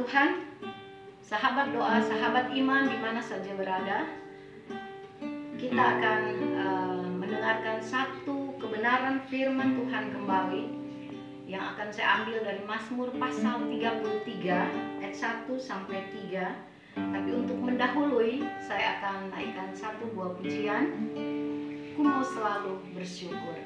Tuhan, sahabat doa, sahabat iman di mana saja berada, kita akan mendengarkan satu kebenaran firman Tuhan kembali yang akan saya ambil dari Mazmur pasal 33 ayat 1 sampai 3. Tapi untuk mendahului, saya akan naikkan satu buah pujian. Ku mau selalu bersyukur.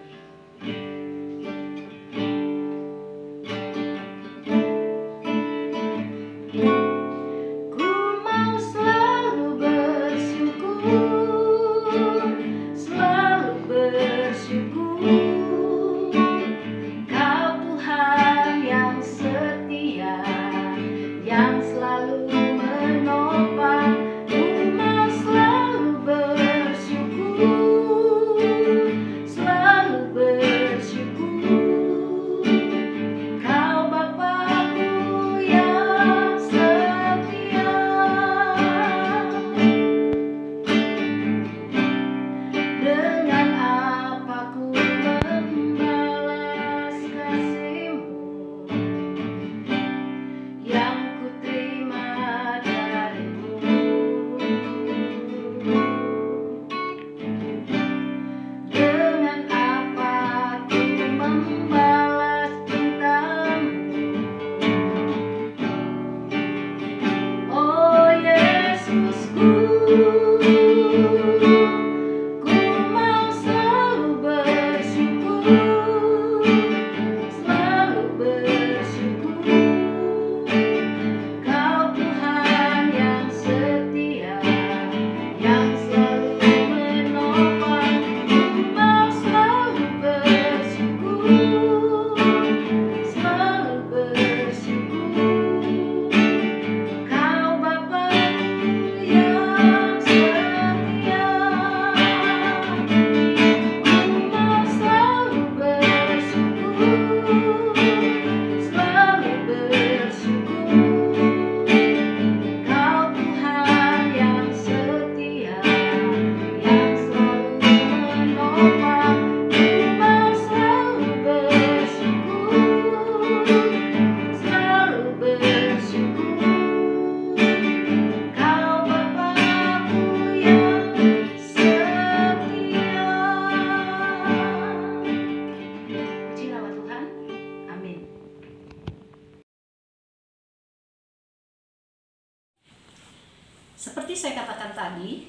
Seperti saya katakan tadi,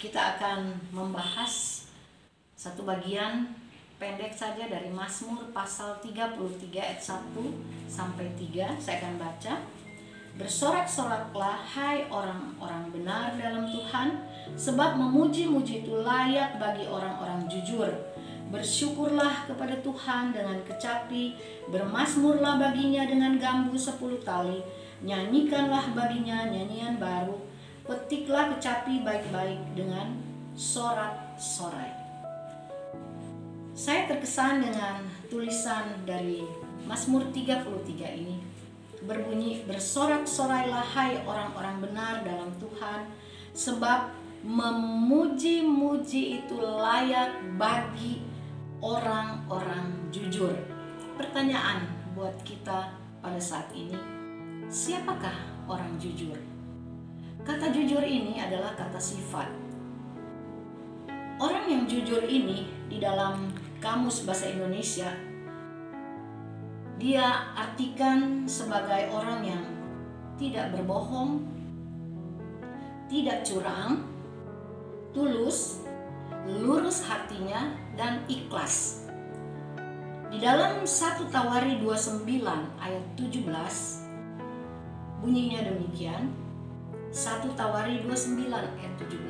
kita akan membahas satu bagian pendek saja dari Mazmur pasal 33 ayat 1 sampai 3. Saya akan baca. Bersorak-soraklah hai orang-orang benar dalam Tuhan, sebab memuji-muji itu layak bagi orang-orang jujur. Bersyukurlah kepada Tuhan dengan kecapi, bermazmurlah baginya dengan gambu 10 tali, nyanyikanlah baginya nyanyian baru, petiklah kecapi baik-baik dengan sorak-sorai. Saya terkesan dengan tulisan dari Mazmur 33 ini. Berbunyi, bersorak-sorailah hai orang-orang benar dalam Tuhan, sebab memuji-muji itu layak bagi orang-orang jujur. Pertanyaan buat kita pada saat ini, siapakah orang jujur? Kata jujur ini adalah kata sifat. Orang yang jujur ini di dalam Kamus Bahasa Indonesia, dia artikan sebagai orang yang tidak berbohong, tidak curang, tulus, lurus hatinya, dan ikhlas. Di dalam 1 Tawari 29 ayat 17 bunyinya demikian. 1 Tawari 29 ayat 17.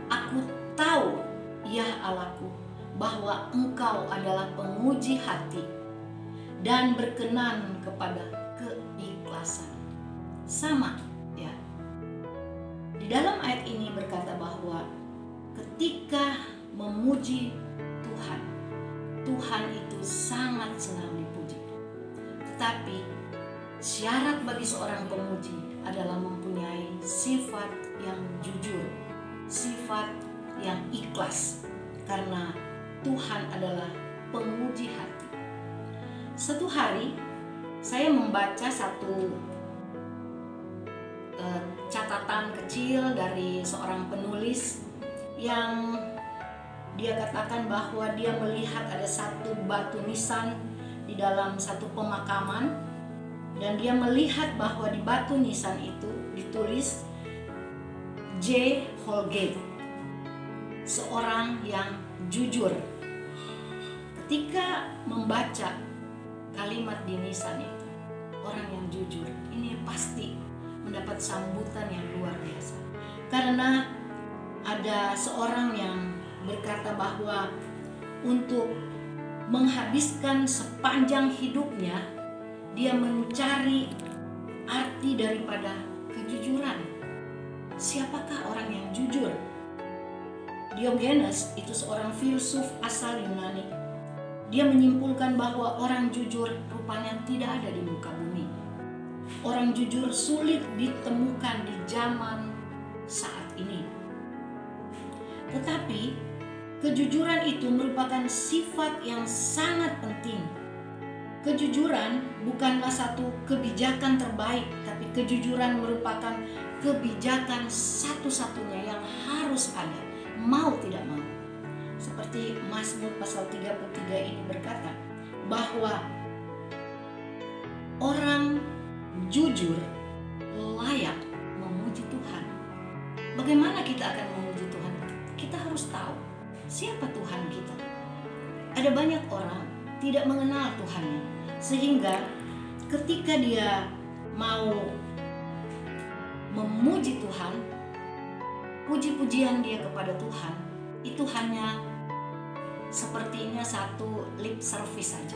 Aku tahu, ya Allahku, bahwa Engkau adalah penguji hati dan berkenan kepada keikhlasan. Sama, ya. Di dalam ayat ini berkata bahwa ketika memuji Tuhan, Tuhan itu sangat senang dipuji. Tetapi syarat bagi seorang pemuji adalah mempunyai sifat yang jujur, sifat yang ikhlas, karena Tuhan adalah penguji hati. Satu hari saya membaca satu pengalaman kecil dari seorang penulis yang dia katakan bahwa dia melihat ada satu batu nisan di dalam satu pemakaman, dan dia melihat bahwa di batu nisan itu ditulis J. Holgate, seorang yang jujur. Ketika membaca kalimat di nisan itu, orang yang jujur ini pasti mendapat sambutan yang luar biasa, karena ada seorang yang berkata bahwa untuk menghabiskan sepanjang hidupnya dia mencari arti daripada kejujuran. Siapakah orang yang jujur? Diogenes itu seorang filsuf asal Yunani. Dia menyimpulkan bahwa orang jujur rupanya tidak ada di muka bumi. Orang jujur sulit ditemukan di zaman saat ini. Tetapi kejujuran itu merupakan sifat yang sangat penting. Kejujuran bukanlah satu kebijakan terbaik, tapi kejujuran merupakan kebijakan satu-satunya yang harus ada, mau tidak mau. Seperti Mazmur pasal 33 ini berkata bahwa orang jujur layak memuji Tuhan. Bagaimana kita akan memuji Tuhan? Kita harus tahu siapa Tuhan kita. Ada banyak orang tidak mengenal Tuhannya, sehingga ketika dia mau memuji Tuhan, puji-pujian dia kepada Tuhan itu hanya sepertinya satu lip service saja.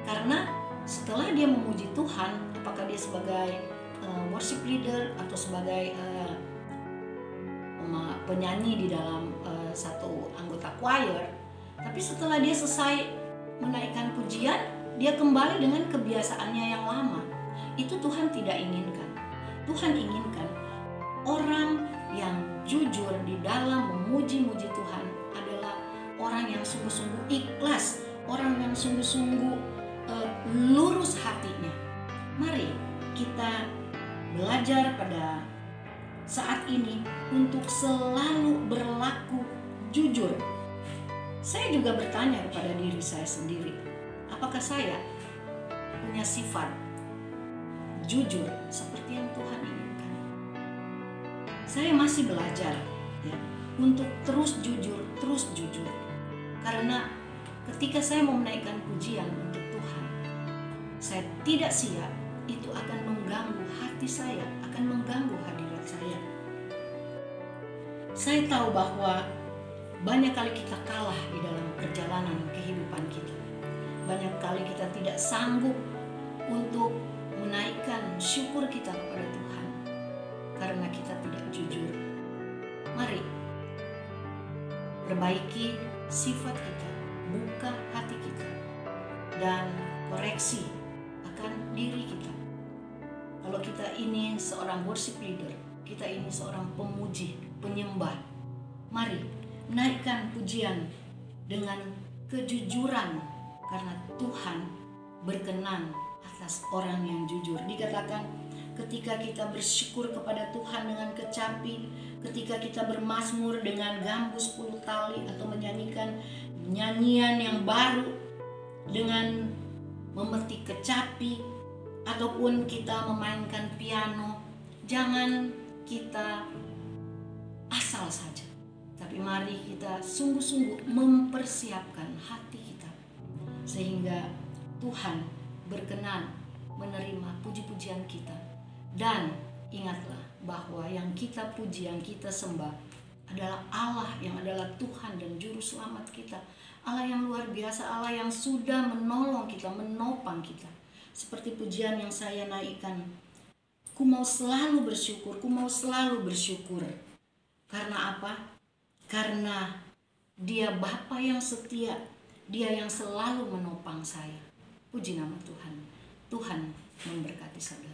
Karena setelah dia memuji Tuhan, apakah dia sebagai worship leader atau sebagai penyanyi di dalam satu anggota choir, tapi setelah dia selesai menaikkan pujian, dia kembali dengan kebiasaannya yang lama. Itu Tuhan tidak inginkan. Tuhan inginkan orang yang jujur di dalam memuji-muji Tuhan adalah orang yang sungguh-sungguh ikhlas, orang yang sungguh-sungguh lurus hatinya. Mari kita belajar pada saat ini untuk selalu berlaku jujur. Saya juga bertanya kepada diri saya sendiri, apakah saya punya sifat jujur seperti yang Tuhan inginkan? Saya masih belajar ya, untuk terus jujur. Karena ketika saya mau menaikkan pujian untuk Tuhan, saya tidak siap, itu akan mengganggu hati saya, akan mengganggu hadirat saya. Saya tahu bahwa banyak kali kita kalah di dalam perjalanan kehidupan kita. Banyak kali kita tidak sanggup untuk menaikkan syukur kita kepada Tuhan karena kita tidak jujur. Mari perbaiki sifat kita, buka hati kita, dan koreksi akan diri kita. Kalau kita ini seorang worship leader, kita ini seorang pemuji, penyembah, mari naikkan pujian dengan kejujuran, karena Tuhan berkenan atas orang yang jujur. Dikatakan ketika kita bersyukur kepada Tuhan dengan kecapi, ketika kita bermazmur dengan gambus 10 tali atau menyanyikan nyanyian yang baru dengan memetik kecapi, ataupun kita memainkan piano, jangan kita asal saja, tapi mari kita sungguh-sungguh mempersiapkan hati kita sehingga Tuhan berkenan menerima puji-pujian kita. Dan ingatlah bahwa yang kita puji, yang kita sembah adalah Allah yang adalah Tuhan dan Juru Selamat kita, Allah yang luar biasa, Allah yang sudah menolong kita, menopang kita. Seperti pujian yang saya naikkan, ku mau selalu bersyukur, ku mau selalu bersyukur. Karena apa? Karena Dia Bapa yang setia, Dia yang selalu menopang saya. Puji nama Tuhan. Tuhan memberkati saudara.